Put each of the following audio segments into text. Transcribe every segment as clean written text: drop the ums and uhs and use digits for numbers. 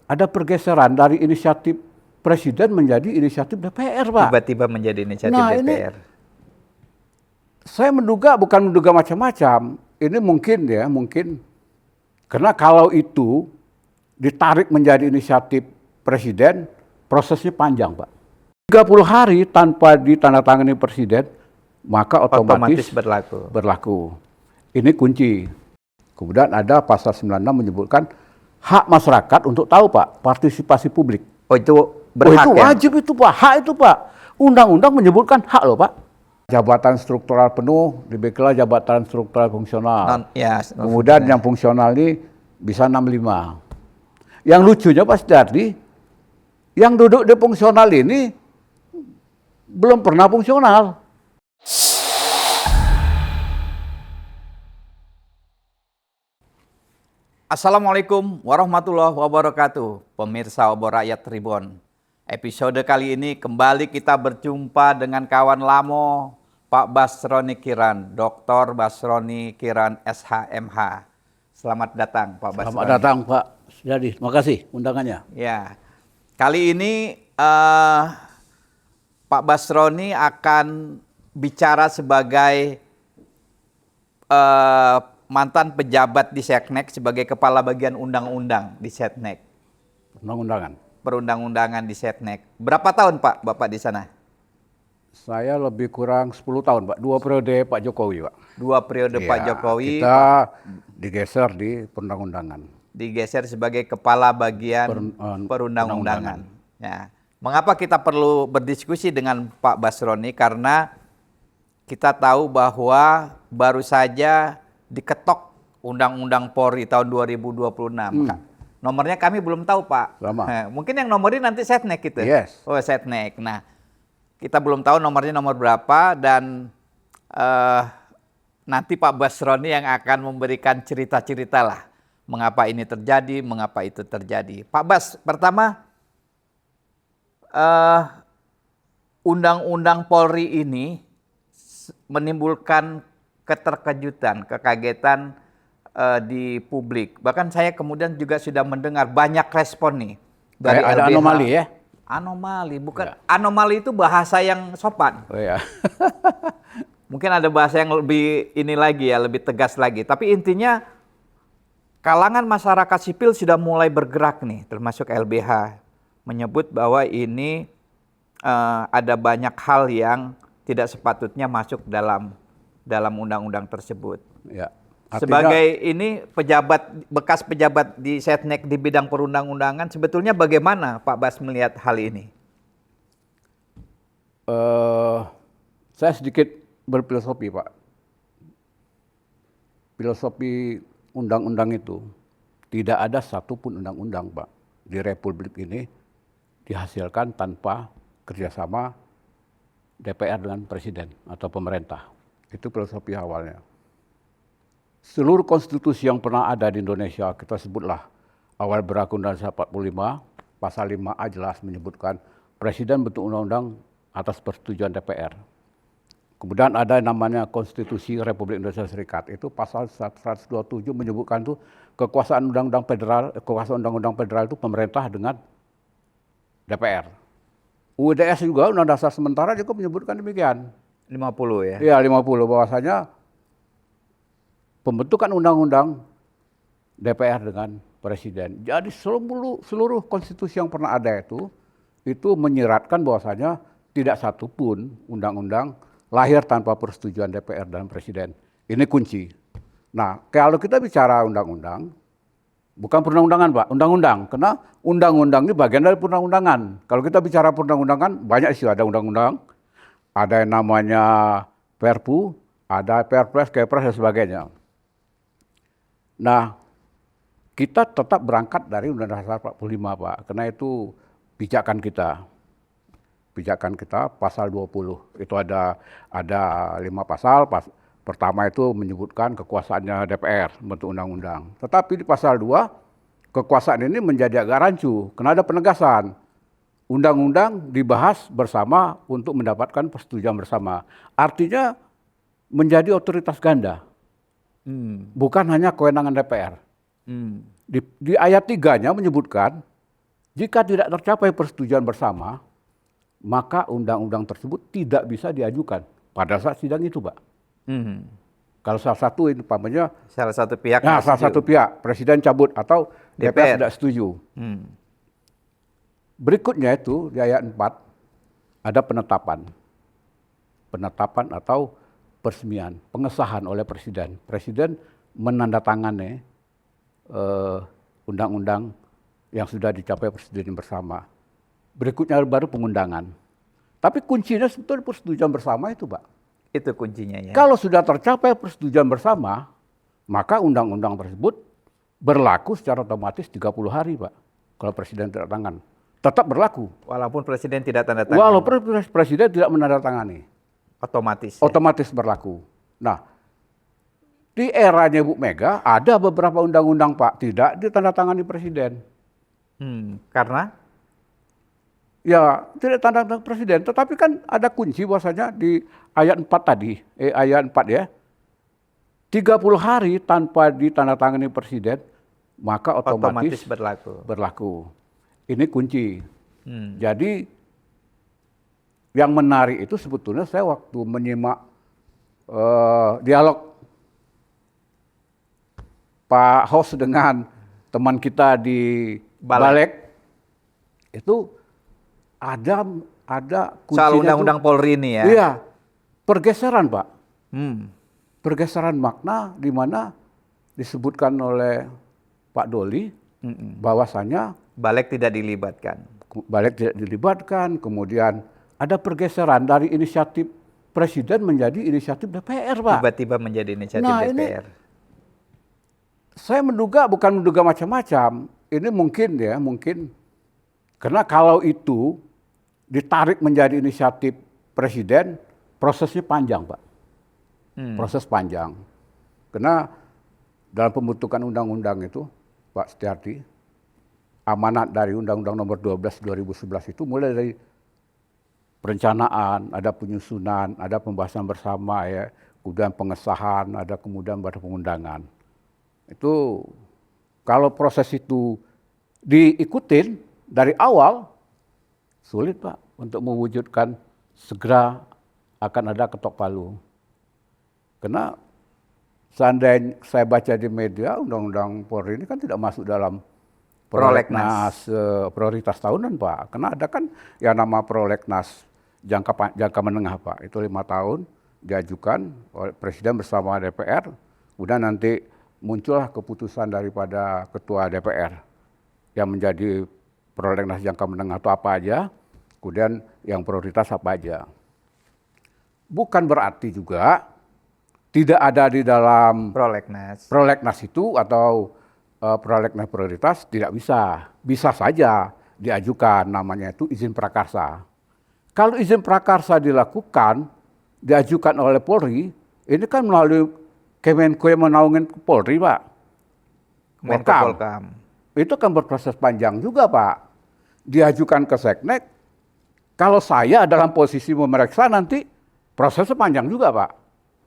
ada pergeseran dari inisiatif Presiden menjadi inisiatif DPR, Pak. Tiba-tiba menjadi inisiatif Nah, DPR. Saya bukan menduga macam-macam. Ini mungkin. Karena kalau itu ditarik menjadi inisiatif Presiden, prosesnya panjang, Pak. 30 hari tanpa ditandatangani Presiden, maka otomatis berlaku. Ini kunci. Kemudian ada pasal 96 menyebutkan hak masyarakat untuk tahu, Pak, partisipasi publik. Oh, itu berhak itu wajib itu, Pak. Hak itu, Pak. Undang-undang menyebutkan hak loh, Pak. Jabatan struktural penuh dibikinlah jabatan struktural fungsional. Kemudian yang fungsional ini bisa 65. Yang lucunya Pak Sudardi, yang duduk di fungsional ini belum pernah fungsional. Assalamualaikum warahmatullahi wabarakatuh, pemirsa Obor Rakyat Tribun. Episode kali ini kembali kita berjumpa dengan kawan lamo, Pak Basroni Kiran, Dr. Basroni Kiran SHMH. Selamat datang Pak Basroni. Selamat datang Pak Sudardi, terima kasih undangannya. Ya, kali ini Pak Basroni akan bicara sebagai mantan pejabat di Setnek sebagai kepala bagian undang-undang di Setnek. Perundang-undangan di Setnek. Berapa tahun Pak Bapak di sana? Saya lebih kurang 10 tahun Pak, 2 periode Pak Jokowi Pak. 2 periode ya, Pak Jokowi. Kita digeser di perundang-undangan. Digeser sebagai kepala bagian perundang-undangan. Ya. Mengapa kita perlu berdiskusi dengan Pak Basroni? Karena kita tahu bahwa baru saja diketok Undang-Undang Polri tahun 2026. Nomornya kami belum tahu Pak. Mungkin yang nomorin nanti Setnek gitu. Yes. Oh Setnek. Nah, kita belum tahu nomornya nomor berapa dan nanti Pak Basroni yang akan memberikan cerita-cerita lah. Mengapa ini terjadi, mengapa itu terjadi. Pak Bas, pertama Undang-Undang Polri ini menimbulkan keterkejutan, kekagetan di publik. Bahkan saya kemudian juga sudah mendengar banyak respon nih dari LBH. Ada anomali ya? Anomali, bukan. Ya. Anomali itu bahasa yang sopan. Oh ya. Mungkin ada bahasa yang lebih ini lagi ya, lebih tegas lagi. Tapi intinya kalangan masyarakat sipil sudah mulai bergerak nih, termasuk LBH. Menyebut bahwa ini ada banyak hal yang tidak sepatutnya masuk dalam undang-undang tersebut. Ya. Artinya, sebagai ini bekas pejabat di Setnek di bidang perundang-undangan, sebetulnya bagaimana Pak Bas melihat hal ini? Saya sedikit berfilosofi Pak. Filosofi undang-undang itu tidak ada satupun undang-undang Pak di Republik ini dihasilkan tanpa kerjasama DPR dengan Presiden atau pemerintah. Itu filosofi awalnya. Seluruh konstitusi yang pernah ada di Indonesia, kita sebutlah awal berlaku Undang-Undang 45, pasal 5A jelas menyebutkan Presiden bentuk undang-undang atas persetujuan DPR. Kemudian ada namanya Konstitusi Republik Indonesia Serikat, itu pasal 127 menyebutkan itu kekuasaan undang-undang federal itu pemerintah dengan DPR. UUDS juga Undang Dasar Sementara juga menyebutkan demikian. 50 ya? Iya 50 bahwasanya pembentukan undang-undang DPR dengan Presiden. Jadi seluruh konstitusi yang pernah ada itu menyiratkan bahwasanya tidak satupun undang-undang lahir tanpa persetujuan DPR dan Presiden. Ini kunci. Nah, kalau kita bicara undang-undang, bukan perundang-undangan Pak, undang-undang. Karena undang-undang ini bagian dari perundang-undangan. Kalau kita bicara perundang-undangan, banyak sih ada undang-undang. Ada yang namanya Perpu, ada Perpres, Kepres, dan sebagainya. Nah, kita tetap berangkat dari Undang-Undang Dasar 45 Pak, karena itu pijakan kita. Pijakan kita pasal 20, itu ada 5 pasal. Pertama itu menyebutkan kekuasaannya DPR bentuk undang-undang. Tetapi di pasal 2, kekuasaan ini menjadi agak rancu, karena ada penegasan. Undang-undang dibahas bersama untuk mendapatkan persetujuan bersama. Artinya menjadi otoritas ganda. Bukan hanya kewenangan DPR. Di ayat 3-nya menyebutkan Jika tidak tercapai persetujuan bersama, maka undang-undang tersebut tidak bisa diajukan pada saat sidang itu, Pak. Hmm. Kalau salah satu ini umpamanya, Salah satu pihak nah, nggak salah setuju. satu pihak presiden cabut atau DPR DPR. tidak setuju. Hmm. Berikutnya itu di ayat 4 ada penetapan. Penetapan atau peresmian, pengesahan oleh presiden. Presiden menandatangani undang-undang yang sudah dicapai persetujuan bersama. Berikutnya baru pengundangan. Tapi kuncinya sebetulnya persetujuan bersama itu, Pak. Itu kuncinya ya. Kalau sudah tercapai persetujuan bersama, maka undang-undang tersebut berlaku secara otomatis 30 hari, Pak. Kalau presiden tidak tangan. Tetap berlaku. Walaupun presiden tidak tanda tangan. Walaupun presiden tidak menandatangani. Otomatis. Otomatis berlaku. Nah, di eranya Bu Mega ada beberapa undang-undang, Pak, tidak ditandatangani presiden. Karena Ya, tidak tanda tangan presiden, tetapi kan ada kunci bahwasanya di ayat 4 tadi, ayat 4 ya. 30 hari tanpa ditandatangani presiden, maka otomatis berlaku. Ini kunci. Jadi yang menarik itu sebetulnya saya waktu menyimak dialog Pak Hos dengan teman kita di Balek itu ada kuncinya soal undang-undang Polri ini ya. Iya, pergeseran, Pak. Pergeseran makna di mana disebutkan oleh Pak Doli bahwasanya Balek tidak dilibatkan. Balek tidak dilibatkan, kemudian ada pergeseran dari inisiatif presiden menjadi inisiatif DPR, Pak. Tiba-tiba menjadi inisiatif DPR. Saya bukan menduga macam-macam. Ini mungkin karena kalau itu ditarik menjadi inisiatif presiden, prosesnya panjang, Pak. Proses panjang. Karena dalam pembentukan undang-undang itu, Pak Setiardi, amanat dari Undang-Undang Nomor 12 2011 itu mulai dari perencanaan, ada penyusunan, ada pembahasan bersama ya, kemudian pengesahan, ada kemudian baru pengundangan. Itu kalau proses itu diikutin dari awal sulit, Pak, untuk mewujudkan segera akan ada ketok palu. Karena seandainya saya baca di media Undang-Undang Polri ini kan tidak masuk dalam prolegnas prioritas tahunan, Pak. Karena ada kan yang nama prolegnas jangka menengah, Pak. Itu 5 tahun diajukan oleh Presiden bersama DPR. Kemudian nanti muncullah keputusan daripada Ketua DPR yang menjadi prolegnas jangka menengah itu apa aja, kemudian yang prioritas apa aja. Bukan berarti juga tidak ada di dalam prolegnas itu atau prolegnas prioritas tidak bisa. Bisa saja diajukan, namanya itu izin prakarsa. Kalau izin prakarsa diajukan oleh Polri, ini kan melalui Kemenko yang menaungin Polri, Pak. Polkam. Itu kan berproses panjang juga, Pak. Diajukan ke Seknek, kalau saya dalam posisi memeriksa nanti prosesnya panjang juga, Pak.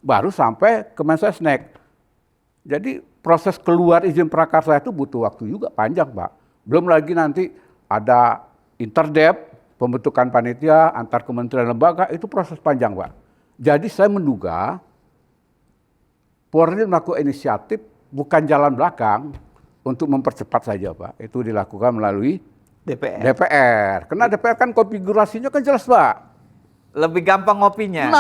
Baru sampai ke Mensesnek. Jadi proses keluar izin prakarsa itu butuh waktu juga panjang, Pak. Belum lagi nanti ada interdep, pembentukan panitia antar kementerian lembaga, itu proses panjang, Pak. Jadi saya menduga Polri melakukan inisiatif bukan jalan belakang untuk mempercepat saja, Pak. Itu dilakukan melalui DPR. Karena DPR kan konfigurasinya kan jelas, Pak. Lebih gampang ngopinya.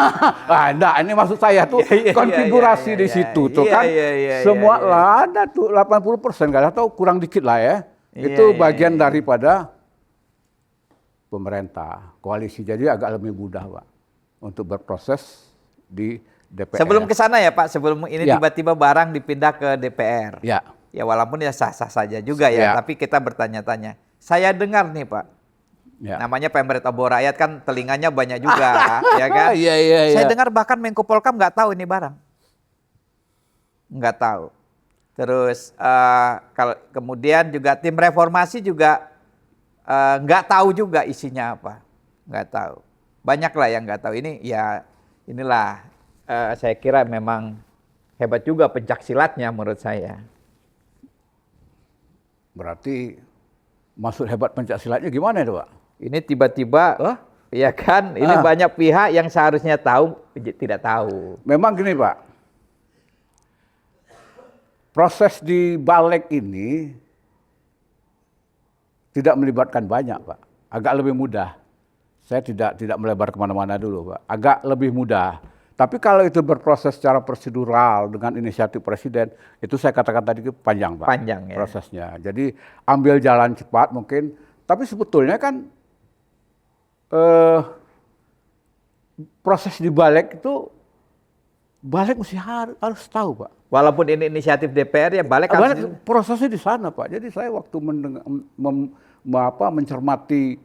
Enggak, ini maksud saya tuh konfigurasi di situ tuh kan. Semua lah ada tuh 80%, nggak tahu kurang dikit lah ya. Itu bagian daripada pemerintah, koalisi. Jadi agak lebih mudah, Pak, untuk berproses di DPR. Sebelum ke sana ya, Pak, sebelum ini tiba-tiba barang dipindah ke DPR. Ya. Ya walaupun ya sah-sah saja juga ya, tapi kita bertanya-tanya. Saya dengar nih, Pak. Namanya Pemret Obor Rakyat kan telinganya banyak juga, ya kan? Saya dengar bahkan Menko Polkam nggak tahu ini barang. Nggak tahu. Terus kalau kemudian juga tim reformasi juga nggak tahu juga isinya apa. Nggak tahu. Banyak lah yang nggak tahu. Ini ya inilah saya kira memang hebat juga pencaksilatnya menurut saya. Berarti maksud hebat Pencaksilatnya gimana itu Pak? Ini tiba-tiba, ya kan, ini banyak pihak yang seharusnya tahu, tidak tahu. Memang gini Pak, proses di balik ini tidak melibatkan banyak Pak, agak lebih mudah. Saya tidak melebar kemana-mana dulu Pak, agak lebih mudah. Tapi kalau itu berproses secara prosedural dengan inisiatif Presiden, itu saya katakan tadi panjang Pak. Panjang ya. Prosesnya. Jadi ambil jalan cepat mungkin, tapi sebetulnya kan proses di balik itu, balik mesti harus tahu Pak. Walaupun ini inisiatif DPR ya balik harus prosesnya di sana Pak. Jadi saya waktu mencermati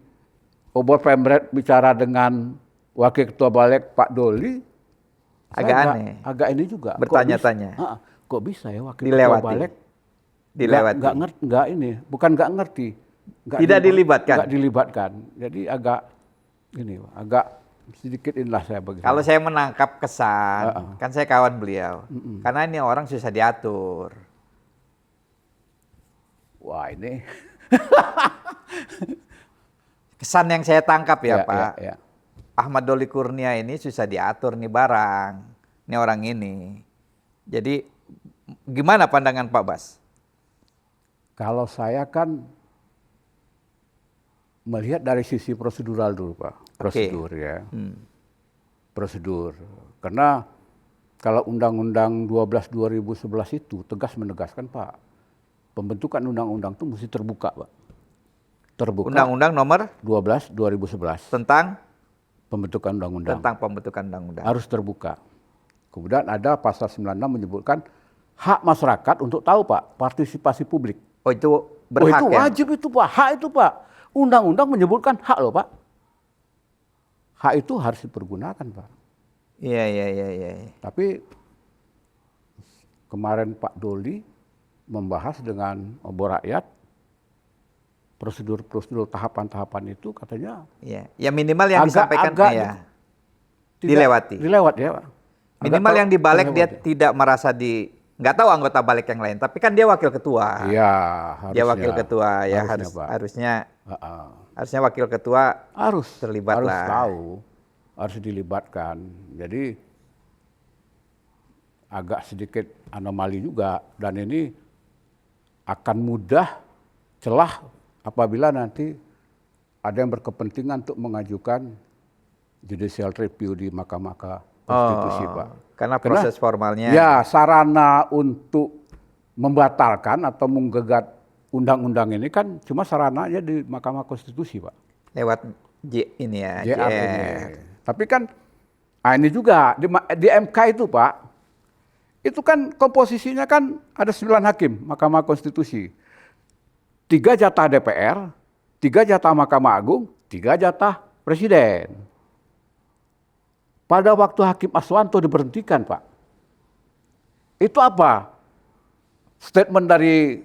Obor Pemret bicara dengan Wakil Ketua Balik Pak Doli, agak aneh. Agak ini juga. Bertanya-tanya. Kok bisa ya Wakil dilewati. Ketua Balik dilewati. Nggak ini, bukan nggak ngerti. Tidak dilibatkan. Nggak dilibatkan. Jadi agak sedikit inilah saya bagi. Kalau saya menangkap kesan, kan saya kawan beliau. Karena ini orang susah diatur. Wah ini. Kesan yang saya tangkap ya Pak. Ya. Ahmad Doli Kurnia ini susah diatur nih barang. Ini orang ini. Jadi gimana pandangan Pak Bas? Kalau saya kan melihat dari sisi prosedural dulu Pak. Prosedur ya. Prosedur. Karena kalau Undang-Undang 12 2011 itu tegas menegaskan Pak, pembentukan undang-undang itu mesti terbuka Pak. Terbuka. Undang-Undang nomor 12 2011 tentang pembentukan undang-undang. Tentang pembentukan undang-undang. Harus terbuka. Kemudian ada pasal 96 menyebutkan hak masyarakat untuk tahu Pak, partisipasi publik. Oh itu berhak itu ya? wajib itu Pak, hak itu Pak. Undang-undang menyebutkan hak loh Pak. Hak itu harus dipergunakan Pak. Iya. Tapi kemarin Pak Doli membahas dengan Obor Rakyat, prosedur tahapan-tahapan itu katanya ya minimal yang disampaikan ya dilewati ya Pak. Minimal yang dibalik dia tidak merasa nggak tahu anggota balik yang lain, tapi kan dia wakil ketua. Iya, harusnya. Dia wakil ketua ya, harusnya wakil ketua harus terlibat harus lah. Tahu, harus dilibatkan. Jadi agak sedikit anomali juga, dan ini akan mudah celah apabila nanti ada yang berkepentingan untuk mengajukan judicial review di Mahkamah Konstitusi Pak. Karena proses formalnya. Ya, sarana untuk membatalkan atau menggugat undang-undang ini kan cuma sarananya di Mahkamah Konstitusi Pak. Lewat ini ya. JR ini. Tapi kan ini juga di MK itu Pak, itu kan komposisinya kan ada 9 hakim Mahkamah Konstitusi. 3 jatah DPR, 3 jatah Mahkamah Agung, 3 jatah Presiden. Pada waktu Hakim Aswanto diberhentikan Pak, itu apa? Statement dari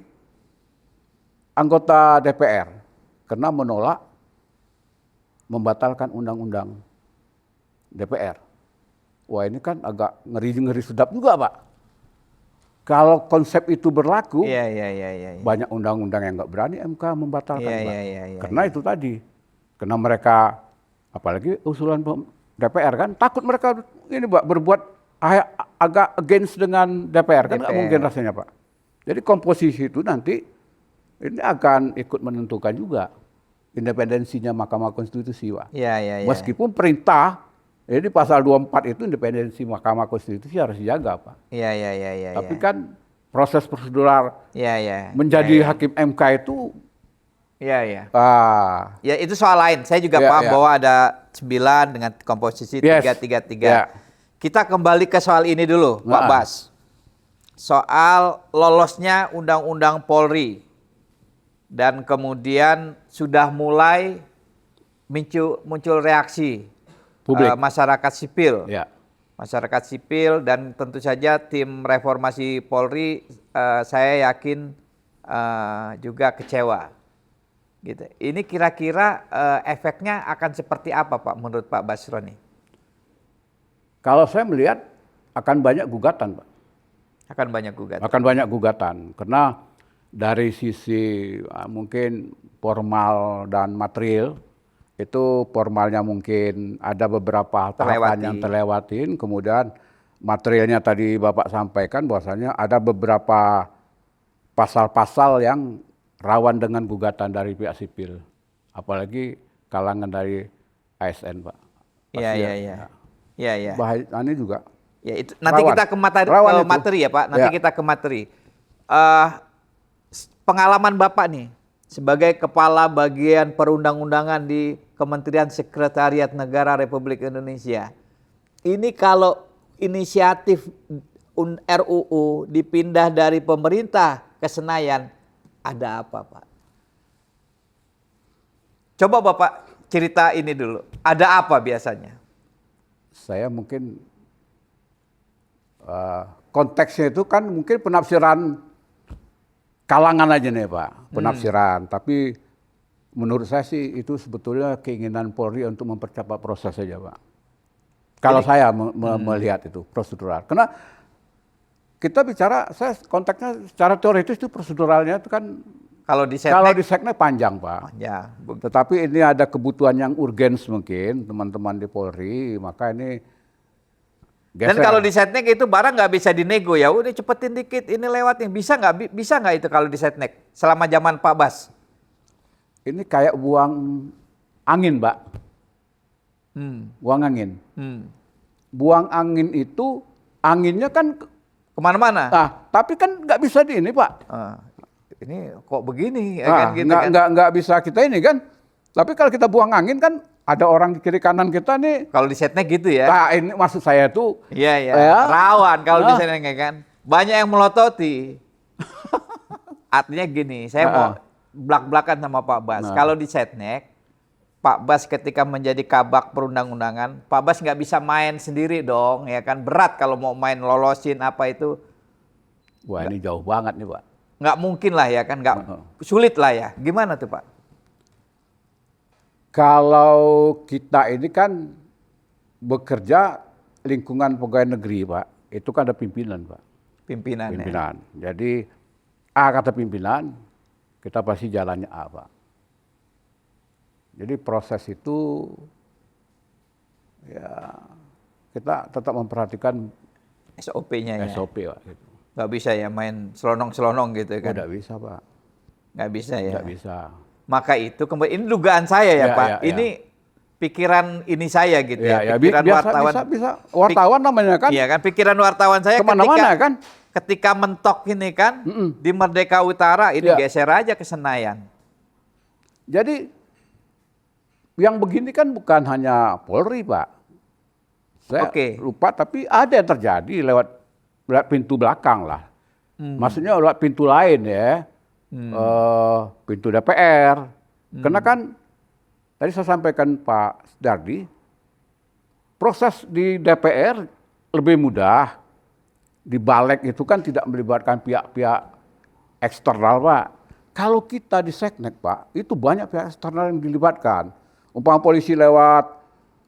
anggota DPR, karena menolak membatalkan undang-undang DPR. Wah ini kan agak ngeri-ngeri sedap juga Pak. Kalau konsep itu berlaku, banyak undang-undang yang nggak berani MK membatalkan, Pak. Karena itu tadi, karena mereka, apalagi usulan DPR kan, takut mereka ini Pak berbuat agak against dengan DPR kan nggak mungkin rasanya Pak. Jadi komposisi itu nanti ini akan ikut menentukan juga independensinya Mahkamah Konstitusi Pak. Meskipun perintah jadi pasal 24 itu independensi Mahkamah Konstitusi harus dijaga Pak. Tapi kan proses prosedural menjadi hakim MK itu. Ya itu soal lain. Saya juga paham bahwa ada 9 dengan komposisi 3-3-3. Kita kembali ke soal ini dulu Pak Bas. Soal lolosnya Undang-Undang Polri. Dan kemudian sudah mulai muncul reaksi publik, masyarakat sipil, masyarakat sipil, dan tentu saja tim reformasi Polri, saya yakin juga kecewa. Gitu. Ini kira-kira efeknya akan seperti apa Pak menurut Pak Basroni? Kalau saya melihat akan banyak gugatan Pak. Akan banyak gugatan. Akan banyak gugatan, karena dari sisi mungkin formal dan material, itu formalnya mungkin ada beberapa tahapan yang terlewatin, kemudian materialnya tadi Bapak sampaikan bahwasanya ada beberapa pasal-pasal yang rawan dengan gugatan dari pihak sipil, apalagi kalangan dari ASN, Pak. Iya, iya, iya. Iya, iya. Bahaya ini juga. Ya, itu nanti Rawan. kita ke materi, Rawan ke itu. materi ya Pak. Nanti Ya. kita ke materi. Pengalaman Bapak nih sebagai kepala bagian perundang-undangan di Kementerian Sekretariat Negara Republik Indonesia. Ini kalau inisiatif RUU dipindah dari pemerintah ke Senayan, ada apa Pak? Coba Bapak cerita ini dulu. Ada apa biasanya? Saya mungkin konteksnya itu kan mungkin penafsiran kalangan aja nih Pak, penafsiran. Tapi menurut saya sih itu sebetulnya keinginan Polri untuk mempercepat proses saja Pak. Kalau saya melihat itu prosedural. Karena kita bicara, saya konteksnya secara teoritis itu proseduralnya itu kan Kalau di kalau di seknek panjang Pak. ya, Tetapi ini ada kebutuhan yang urgens mungkin teman-teman di Polri, maka ini dan geser. kalau di setnek itu barang nggak bisa dinego ya, udah cepetin dikit, ini lewat nih, bisa nggak itu kalau di setnek selama zaman Pak Bas? Ini kayak buang angin, Mbak. Buang angin. Buang angin itu anginnya kan Kemana-mana. nah, tapi kan nggak bisa di ini Pak. Ini kok begini, ya Nah, kan gitu kan? nggak bisa kita ini kan. Tapi kalau kita buang angin kan ada orang di kiri kanan kita nih. Kalau di setnek gitu ya? Nah, ini maksud saya tuh. Iya, iya. Ya. Rawan kalau di setnek ya kan. Banyak yang melototi. Artinya gini, saya mau belak-belakan sama Pak Bas. Kalau di setnek, Pak Bas ketika menjadi kabak perundang-undangan, Pak Bas nggak bisa main sendiri dong, ya kan? Berat kalau mau main lolosin apa itu. Wah, ini jauh banget nih Pak. Nggak mungkin lah ya kan, nggak sulit lah ya. Gimana tuh Pak? Kalau kita ini kan bekerja lingkungan pegawai negeri Pak, itu kan ada pimpinan Pak. Pimpinan. Pimpinan. Jadi A kata pimpinan, kita pasti jalannya A Pak. Jadi proses itu ya kita tetap memperhatikan SOP-nya ya. SOP Pak. Gitu. Nggak bisa ya main selonong-selonong gitu kan? Nggak bisa Pak. Nggak bisa ya. Nggak bisa. Maka itu ini dugaan saya ya, Ya, Pak. ya, ya. Ini pikiran ini saya gitu ya. Ya, Pikiran wartawan. bisa. Wartawan namanya kan. Iya kan, pikiran wartawan saya Kemana-mana kan. ketika mentok ini kan di Merdeka Utara ini Ya. geser aja ke Senayan. Jadi yang begini kan bukan hanya Polri Pak. Saya lupa tapi ada yang terjadi lewat pintu belakang lah. Maksudnya lewat pintu lain ya. Pintu DPR. Karena kan tadi saya sampaikan Pak Dardi, proses di DPR lebih mudah. Di Balik itu kan tidak melibatkan pihak-pihak eksternal Pak. Kalau kita di Seknek Pak, itu banyak pihak eksternal yang dilibatkan. Umpama polisi lewat,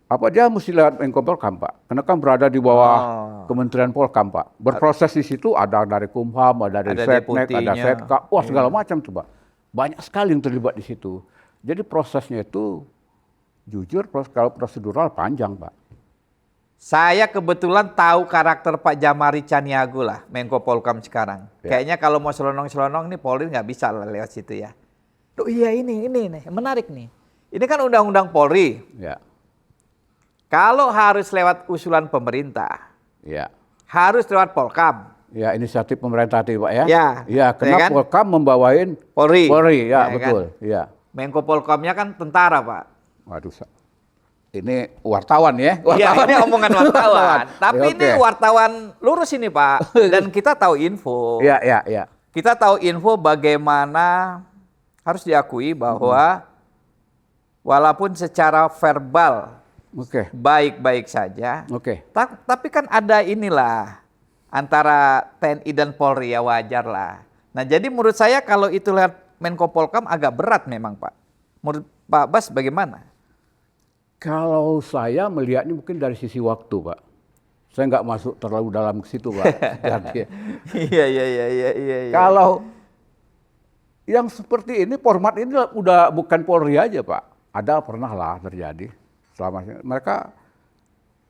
apa dia mesti lewat Menko Polkam Pak. Karena kan berada di bawah Kementerian Polkam Pak. Berproses di situ ada dari Kumham, ada dari Seknek, ada Setka, wah segala macam tuh Pak. Banyak sekali yang terlibat di situ. Jadi prosesnya itu jujur kalau prosedural panjang Pak. Saya kebetulan tahu karakter Pak Jamari Caniago lah, Menko Polkam sekarang. Ya. Kayaknya kalau mau selonong-selonong nih Polri nggak bisa lah lewat situ ya. Duh iya ini nih, menarik nih. Ini kan undang-undang Polri. Ya. Kalau harus lewat usulan pemerintah, Ya. harus lewat Polkam. Ya, inisiatif pemerintah tadi Pak ya. Ya. Ya, karena Ya kan? Polkam membawain Polri. Polri, ya, Ya betul. kan? Ya. Menko Polkamnya kan tentara Pak. Waduh, ini wartawan ya. Iya ini omongan wartawan. Tapi Ya, ini oke. wartawan lurus ini Pak. Dan kita tahu info. Ya, ya, ya. Kita tahu info bagaimana harus diakui bahwa walaupun secara verbal Oke. baik-baik saja, Oke. tapi kan ada inilah antara TNI dan Polri ya wajar lah. Nah jadi menurut saya kalau itu lewat Menko Polkam agak berat memang Pak. Menurut Pak Bas bagaimana? Kalau saya melihatnya mungkin dari sisi waktu, Pak. Saya nggak masuk terlalu dalam ke situ, Pak. Jadi, Iya. kalau yang seperti ini, format ini udah bukan Polri aja Pak. Ada pernah lah terjadi. Selama mereka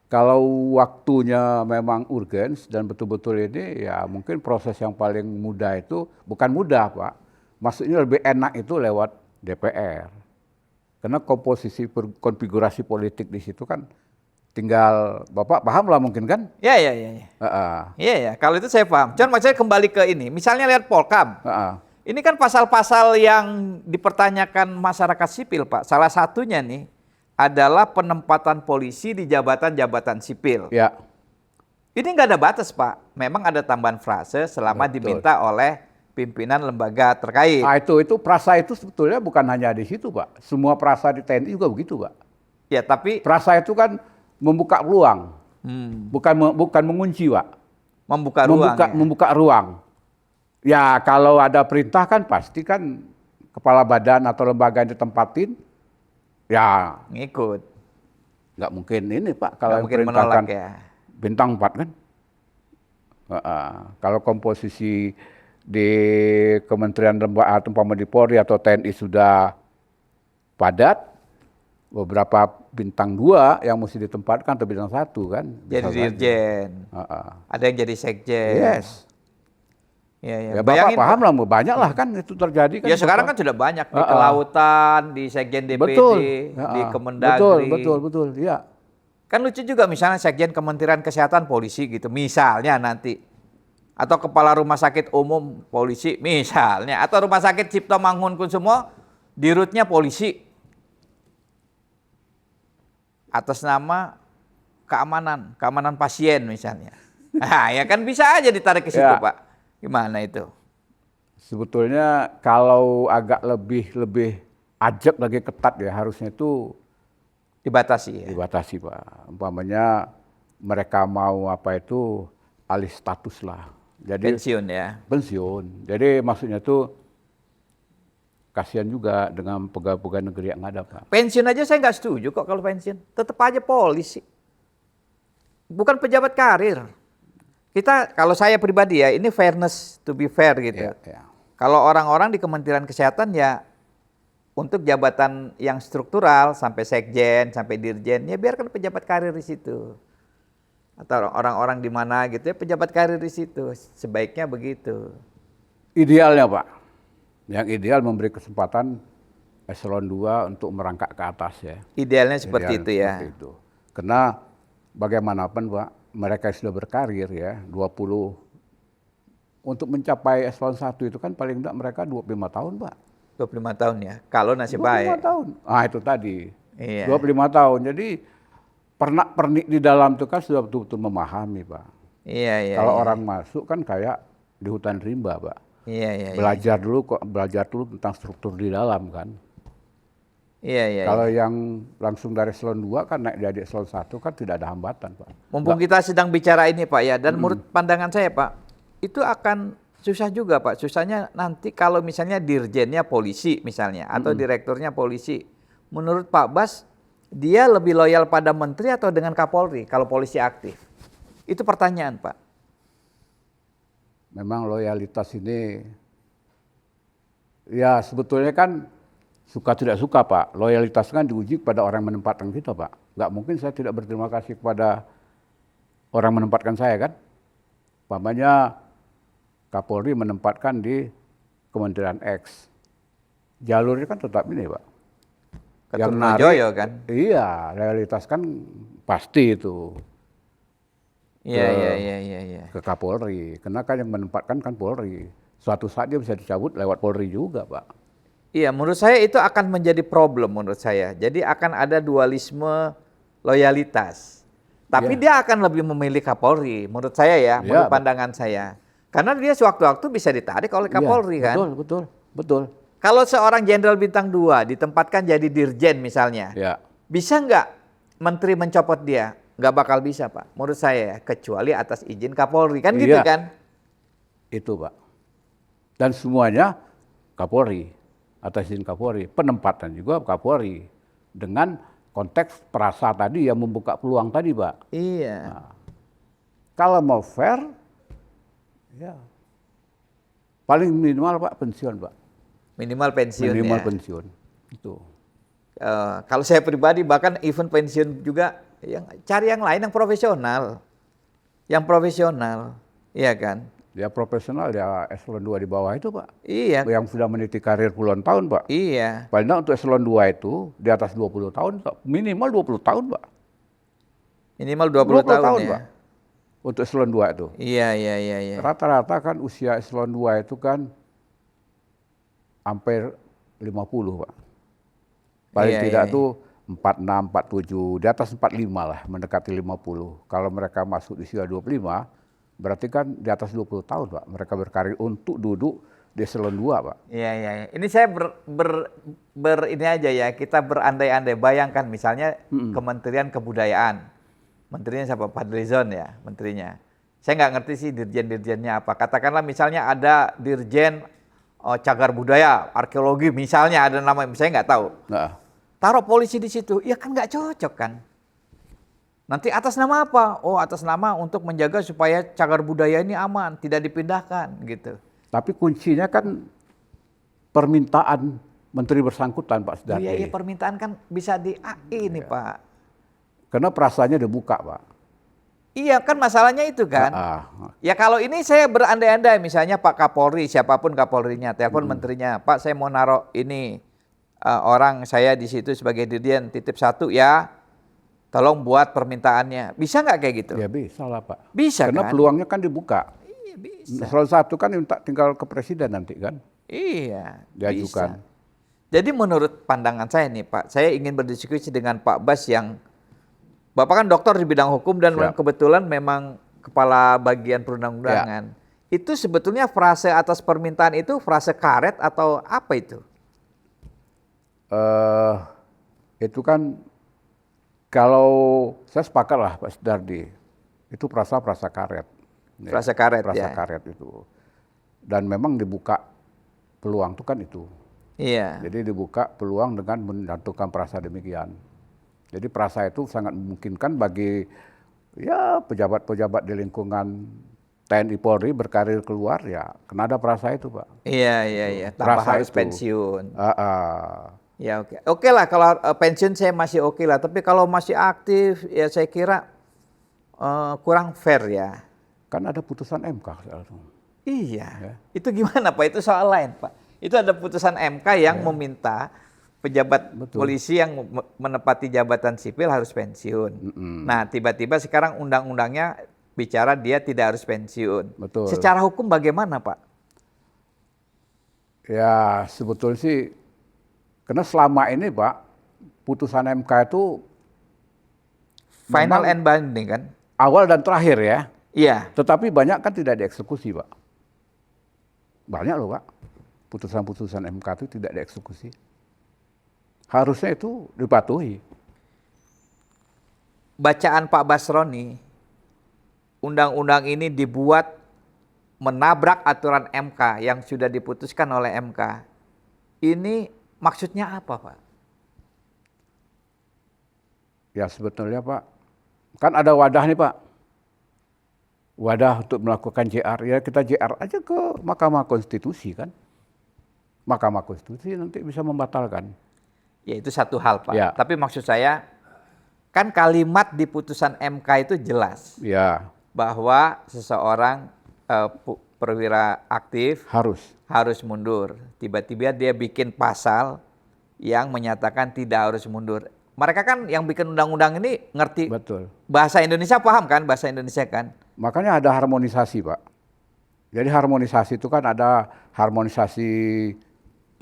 kalau waktunya memang urgens dan betul-betul ini ya mungkin proses yang paling mudah itu bukan mudah Pak. Maksudnya lebih enak itu lewat DPR. Karena komposisi konfigurasi politik di situ kan tinggal Bapak paham lah mungkin kan? Ya, ya, ya. Ya. Iya, ya. Kalau itu saya paham. Cuman maksudnya kembali ke ini. Misalnya lihat Polkam. Ini kan pasal-pasal yang dipertanyakan masyarakat sipil, Pak. Salah satunya nih adalah penempatan polisi di jabatan-jabatan sipil. Ya. Ini nggak ada batas, Pak. Memang ada tambahan frase selama diminta oleh pimpinan lembaga terkait. Nah, itu prasa itu sebetulnya bukan hanya di situ, Pak. Semua prasa di TNI juga begitu, Pak. Ya, tapi prasa itu kan membuka peluang, bukan mengunci, Pak. Membuka ruang. Membuka ruang. Ya kalau ada perintah kan pasti kan kepala badan atau lembaga yang ditempatin, ya ngikut. Nggak mungkin ini Pak, kalau yang mungkin menolak ya. Bintang 4 kan. Kalau komposisi di Kementerian Lembaga umpama di Polri atau TNI sudah padat, beberapa bintang 2 yang mesti ditempatkan atau bintang 1 kan. Jadi dirjen. Ada yang jadi sekjen. Yes. Ya, Bapak paham lah, banyak lah kan itu terjadi kan. Ya sekarang kan sudah banyak di kelautan, di sekjen DPD, di Kemendagri. Betul, ya. Kan lucu juga misalnya sekjen Kementerian Kesehatan polisi gitu, misalnya nanti. Atau kepala rumah sakit umum polisi misalnya. Atau rumah sakit Cipto Mangunkusumo dirutnya polisi. Atas nama keamanan pasien misalnya. Nah ya kan bisa aja ditarik ke situ ya. Pak. Gimana itu? Sebetulnya kalau agak lebih ajak lagi ketat ya harusnya itu dibatasi ya. Dibatasi Pak. Umpamanya mereka mau apa itu alih status lah. Jadi pensiun ya. Pensiun. Jadi maksudnya tuh kasihan juga dengan pegawai-pegawai negeri yang ada Pak. Pensiun aja saya nggak setuju kok kalau pensiun. Tetap aja polisi. Bukan pejabat karir. Kita, kalau saya pribadi ya, ini fairness to be fair gitu. Ya. Kalau orang-orang di Kementerian Kesehatan ya, untuk jabatan yang struktural, sampai sekjen, sampai dirjen, ya biarkan pejabat karir di situ. Atau orang-orang di mana gitu ya, pejabat karir di situ. Sebaiknya begitu. Idealnya Pak, yang ideal memberi kesempatan eselon 2 untuk merangkak ke atas ya. Idealnya seperti itu ya. Seperti itu. Karena bagaimanapun Pak, mereka sudah berkarir ya, 20. Untuk mencapai eselon 1 itu kan paling enggak mereka 25 tahun, Pak. 25 tahun ya, kalau nasib baik. 25 tahun. Itu tadi. Iya. 25 tahun. Jadi pernik di dalam itu kan sudah betul-betul memahami, Pak. Iya. Kalau orang masuk kan kayak di hutan rimba, Pak. Iya. Belajar dulu tentang struktur di dalam kan. Iya. Kalau yang langsung dari eselon 2 kan naik dari eselon 1 kan tidak ada hambatan, Pak. Mumpung kita sedang bicara ini, Pak ya, dan menurut pandangan saya, Pak, itu akan susah juga, Pak. Susahnya nanti kalau misalnya dirjennya polisi misalnya atau direkturnya polisi. Menurut Pak Bas, dia lebih loyal pada menteri atau dengan Kapolri kalau polisi aktif? Itu pertanyaan, Pak. Memang loyalitas ini ya sebetulnya kan suka tidak suka Pak, loyalitas kan diuji kepada orang yang menempatkan kita Pak. Nggak mungkin saya tidak berterima kasih kepada orang menempatkan saya kan. Umpamanya Kapolri menempatkan di Kementerian X. Jalurnya kan tetap ini Pak. Keturunan Joyo kan? Iya, loyalitas kan pasti itu. Iya. Ke Kapolri, karena kan yang menempatkan kan Polri. Suatu saat dia bisa dicabut lewat Polri juga Pak. Iya, menurut saya itu akan menjadi problem menurut saya. Jadi akan ada dualisme loyalitas. Tapi dia akan lebih memilih Kapolri, menurut saya ya, menurut pandangan saya. Karena dia sewaktu-waktu bisa ditarik oleh Kapolri kan. Betul. Kalau seorang jenderal bintang 2 ditempatkan jadi dirjen misalnya, bisa nggak menteri mencopot dia? Nggak bakal bisa Pak, menurut saya, kecuali atas izin Kapolri, kan gitu kan? Itu Pak. Dan semuanya Kapolri. Atas izin Kapolri, penempatan juga Kapolri dengan konteks perasa tadi yang membuka peluang tadi, Pak. Iya. Nah, kalau mau fair, ya paling minimal Pak pensiun, Pak. Minimal pensiun minimal ya. pensiun. Itu. Kalau saya pribadi bahkan even pensiun juga cari yang lain yang profesional. Yang profesional, iya kan? Dia profesional, dia eselon 2 di bawah itu Pak. Iya, Yang sudah meniti karir puluhan tahun Pak. iya. Paling tidak untuk eselon 2 itu di atas 20 tahun Pak. Minimal 20 tahun Pak. Minimal 20 tahun ya. Pak. Untuk eselon 2 itu. Iya, iya, iya, iya. Rata-rata kan usia eselon 2 itu kan hampir 50 Pak. Paling Iya, tidak iya. tuh 46, 47, di atas 45 lah, mendekati 50. Kalau mereka masuk di usia 25, berarti kan di atas 20 tahun Pak. Mereka berkarir untuk duduk di eselon 2 Pak. Iya, iya, iya. Ini saya ini aja ya, kita berandai-andai. Bayangkan misalnya Kementerian Kebudayaan. Menterinya siapa? Fadlizon ya, menterinya. Saya nggak ngerti sih dirjen-dirjennya apa. Katakanlah misalnya ada dirjen cagar budaya, arkeologi misalnya ada nama, saya nggak tahu. Nah, Taruh polisi di situ, ya kan nggak cocok kan. Nanti atas nama apa? Oh, atas nama untuk menjaga supaya cagar budaya ini aman, tidak dipindahkan gitu. tapi kuncinya kan permintaan menteri bersangkutan Pak Oh Sudardi. iya, iya, permintaan kan bisa di AI nih Pak. Karena perasaannya dibuka Pak. Iya kan masalahnya itu kan. Ya kalau ini saya berandai-andai misalnya Pak Kapolri, siapapun Kapolrinya, telepon menterinya, Pak saya mau naruh ini orang saya di situ sebagai dirjen titip 1 ya, tolong buat permintaannya. Bisa nggak kayak gitu? Ya bisa lah Pak. Bisa Karena kan? peluangnya kan dibuka. Iya bisa. Eselon 1 kan tinggal ke presiden nanti kan. Iya, Diajukan. bisa. Jadi menurut pandangan saya nih Pak, saya ingin berdiskusi dengan Pak Bas yang Bapak kan dokter di bidang hukum dan Siap. kebetulan memang kepala bagian perundang-undangan. Itu sebetulnya frase atas permintaan itu frase karet atau apa itu? Itu kan kalau saya sepakat lah Pak Sudardi, itu prasa karet. Frase karet Prasa ya. karet itu. Dan memang dibuka peluang itu kan itu. Iya. Jadi dibuka peluang dengan menentukan prasa demikian. Jadi prasa itu sangat memungkinkan bagi ya pejabat-pejabat di lingkungan TNI Polri berkarir keluar ya kena ada prasa itu Pak. Iya, iya, iya. Tanpa Prasa harus itu. pensiun. Ah. Ya oke. Oke lah kalau pensiun saya masih oke lah. Tapi kalau masih aktif ya saya kira kurang fair ya. Kan ada putusan MK sekarang. Iya. Ya. Itu gimana Pak? Itu soal lain Pak. Itu ada putusan MK yang meminta pejabat polisi yang menepati jabatan sipil harus pensiun. Nah tiba-tiba sekarang undang-undangnya bicara dia tidak harus pensiun. Betul. Secara hukum bagaimana Pak? Ya sebetulnya sih karena selama ini Pak putusan MK itu Final memang and binding kan? awal dan terakhir ya. Iya. Tetapi banyak kan tidak dieksekusi Pak. Banyak loh Pak. Putusan-putusan MK itu tidak dieksekusi. Harusnya itu dipatuhi. Bacaan Pak Basroni, undang-undang ini dibuat menabrak aturan MK yang sudah diputuskan oleh MK. Ini maksudnya apa Pak? Ya sebetulnya Pak, kan ada wadah nih Pak. Wadah untuk melakukan JR, ya kita JR aja ke Mahkamah Konstitusi kan. Mahkamah Konstitusi nanti bisa membatalkan. Ya itu satu hal Pak. Ya. Tapi maksud saya, kan kalimat di putusan MK itu jelas. Ya. Bahwa seseorang perwira aktif harus mundur. Tiba-tiba dia bikin pasal yang menyatakan tidak harus mundur. Mereka kan yang bikin undang-undang ini ngerti. Betul. Bahasa Indonesia paham kan? Bahasa Indonesia kan? Makanya ada harmonisasi Pak. Jadi harmonisasi itu kan ada harmonisasi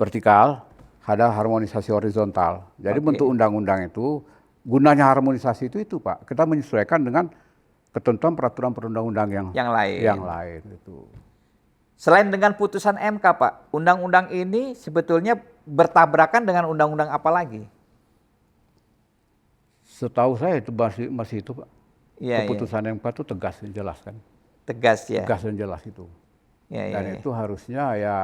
vertikal, ada harmonisasi horizontal. Jadi bentuk undang-undang itu, gunanya harmonisasi itu Pak. Kita menyesuaikan dengan ketentuan peraturan perundang-undang yang lain itu. Selain dengan putusan MK Pak, undang-undang ini sebetulnya bertabrakan dengan undang-undang apa lagi? Setahu saya itu masih itu Pak. Ya, keputusan MK itu tegas dan jelas kan. Tegas ya. Tegas dan jelas itu. Dan itu harusnya ya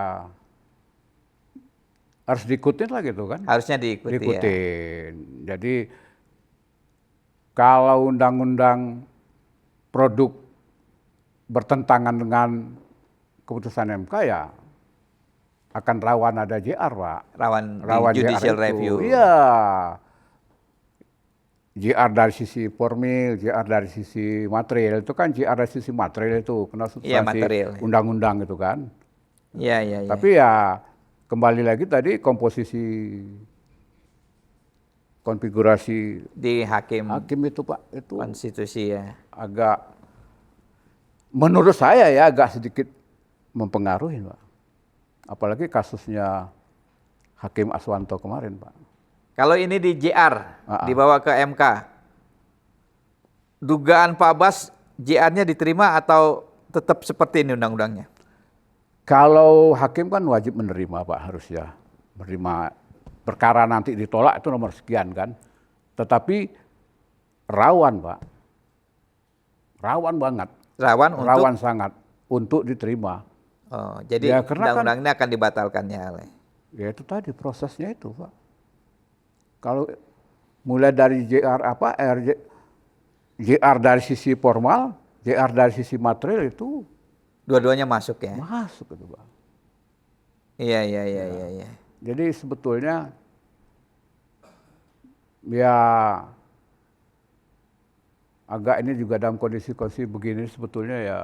harus diikutin lah gitu kan. Harusnya diikuti. Diikutin. Jadi kalau undang-undang produk bertentangan dengan keputusan MK ya akan rawan ada JR, Pak. Rawan di JR judicial itu. review. Iya. JR dari sisi formil, JR dari sisi material, itu kan JR dari sisi material itu, kena Iya, substansi material. undang-undang itu kan. Iya, iya, iya. Tapi ya kembali lagi tadi komposisi konfigurasi Di hakim itu Pak, itu konstitusi ya. agak, menurut saya ya agak sedikit mempengaruhi Pak. Apalagi kasusnya Hakim Aswanto kemarin Pak. Kalau ini di JR, dibawa ke MK, dugaan Pak Bas JR-nya diterima atau tetap seperti ini undang-undangnya? Kalau hakim kan wajib menerima Pak, harus ya. Menerima perkara nanti ditolak itu nomor sekian kan. Tetapi rawan Pak. Rawan banget. Rawan sangat untuk diterima. Oh, jadi Ya, karena undang-undang ini akan dibatalkannya oleh. Ya itu tadi prosesnya itu Pak. Kalau mulai dari JR JR dari sisi formal, JR dari sisi material itu Dua-duanya masuk ya? masuk itu Pak. Iya, iya, iya, iya, iya. Jadi sebetulnya ya agak ini juga dalam kondisi-kondisi begini sebetulnya ya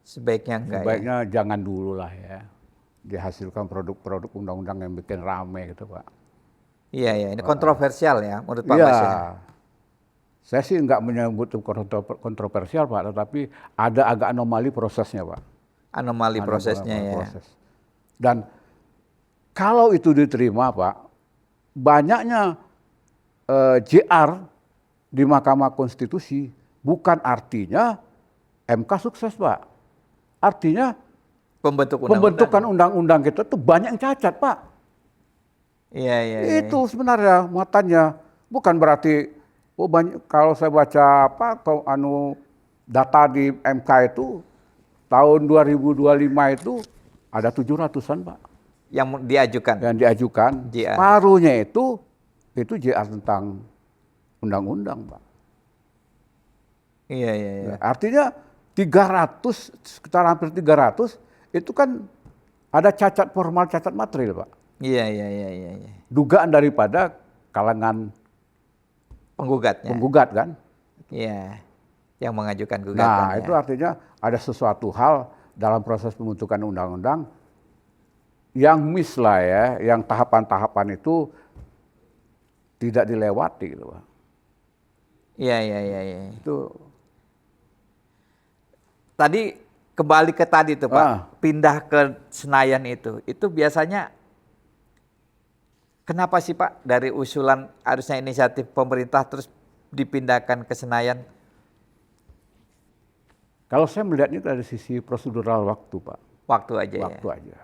Sebaiknya enggak sebaiknya jangan dulu lah ya dihasilkan produk-produk undang-undang yang bikin rame gitu Pak. Iya, iya, ini kontroversial ya menurut Pak Bas ya. Saya sih nggak menyebut itu kontroversial Pak, tetapi ada agak anomali prosesnya Pak. Anomali prosesnya ya. Proses. Dan kalau itu diterima Pak, banyaknya JR di Mahkamah Konstitusi bukan artinya MK sukses Pak. Artinya pembentukan undang-undang kita tuh banyak yang cacat Pak. Iya, iya, iya. Itu sebenarnya muatannya. Bukan berarti kalau saya baca data di MK itu tahun 2025 itu ada 700-an Pak. Yang diajukan. Yang diajukan. JR. Separuhnya itu JR tentang undang-undang Pak. Iya, iya, iya. Artinya 300, sekitar hampir 300 itu kan ada cacat formal, cacat material Pak. Iya, iya, iya, iya, iya. Dugaan daripada kalangan penggugat kan. Iya, yang mengajukan gugatan. Nah, itu artinya ada sesuatu hal dalam proses pembentukan undang-undang yang miss lah ya, yang tahapan-tahapan itu tidak dilewati gitu Pak. Iya, iya, iya, iya. Itu tadi kembali ke tadi tuh Pak, pindah ke Senayan itu biasanya kenapa sih Pak dari usulan harusnya inisiatif pemerintah terus dipindahkan ke Senayan? Kalau saya melihatnya dari sisi prosedural waktu Pak. Waktu aja Waktu ya? aja.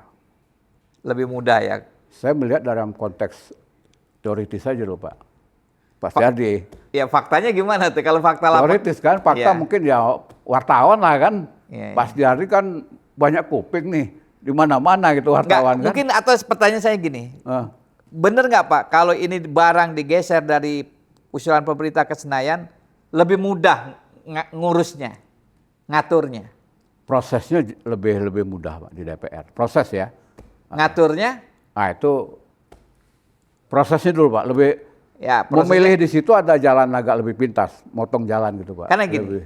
Lebih mudah ya? Saya melihat dalam konteks teoritis saja loh Pak. Pak Setiadi. Ya faktanya gimana tuh kalau fakta lapor? Teoritis kan, fakta mungkin ya wartawan lah kan. Pak Setiadi kan banyak kuping nih. Di mana-mana gitu wartawan kan. Mungkin atau pertanyaan saya gini. Bener nggak Pak kalau ini barang digeser dari usulan pemerintah ke Senayan lebih mudah ngurusnya, ngaturnya? Prosesnya lebih mudah Pak di DPR. Proses ya. Ngaturnya? Nah itu prosesnya dulu Pak. Lebih ya, memilih di situ ada jalan agak lebih pintas, motong jalan gitu Pak. Karena gini,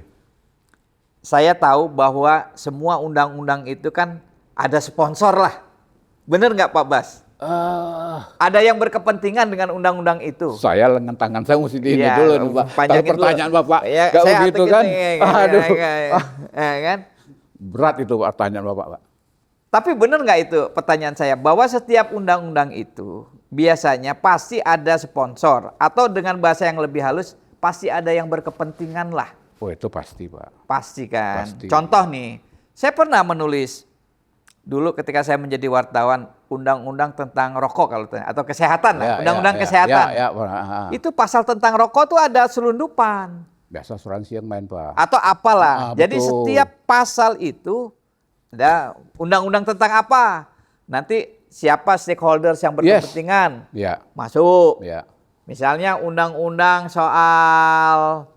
saya tahu bahwa semua undang-undang itu kan ada sponsor lah. Bener nggak Pak Bas? Ada yang berkepentingan dengan undang-undang itu. Saya lengan tangan saya mesti ini ya, dulu nih Pak. Kalau pertanyaan dulu. Bapak ya, nggak begitu kan? Aduh, kan? Berat itu pertanyaan Bapak Pak. Tapi benar nggak itu pertanyaan saya bahwa setiap undang-undang itu biasanya pasti ada sponsor atau dengan bahasa yang lebih halus pasti ada yang berkepentingan lah. Oh itu pasti Pak. Pasti kan. Pasti. Contoh nih, saya pernah menulis dulu ketika saya menjadi wartawan undang-undang tentang rokok atau kesehatan lah, undang-undang kesehatan. Itu pasal tentang rokok tuh ada selundupan. Biasa asuransi yang main Pak. Atau apalah. Jadi betul. setiap pasal itu ada undang-undang tentang apa. Nanti siapa stakeholders yang berkepentingan masuk. Misalnya undang-undang soal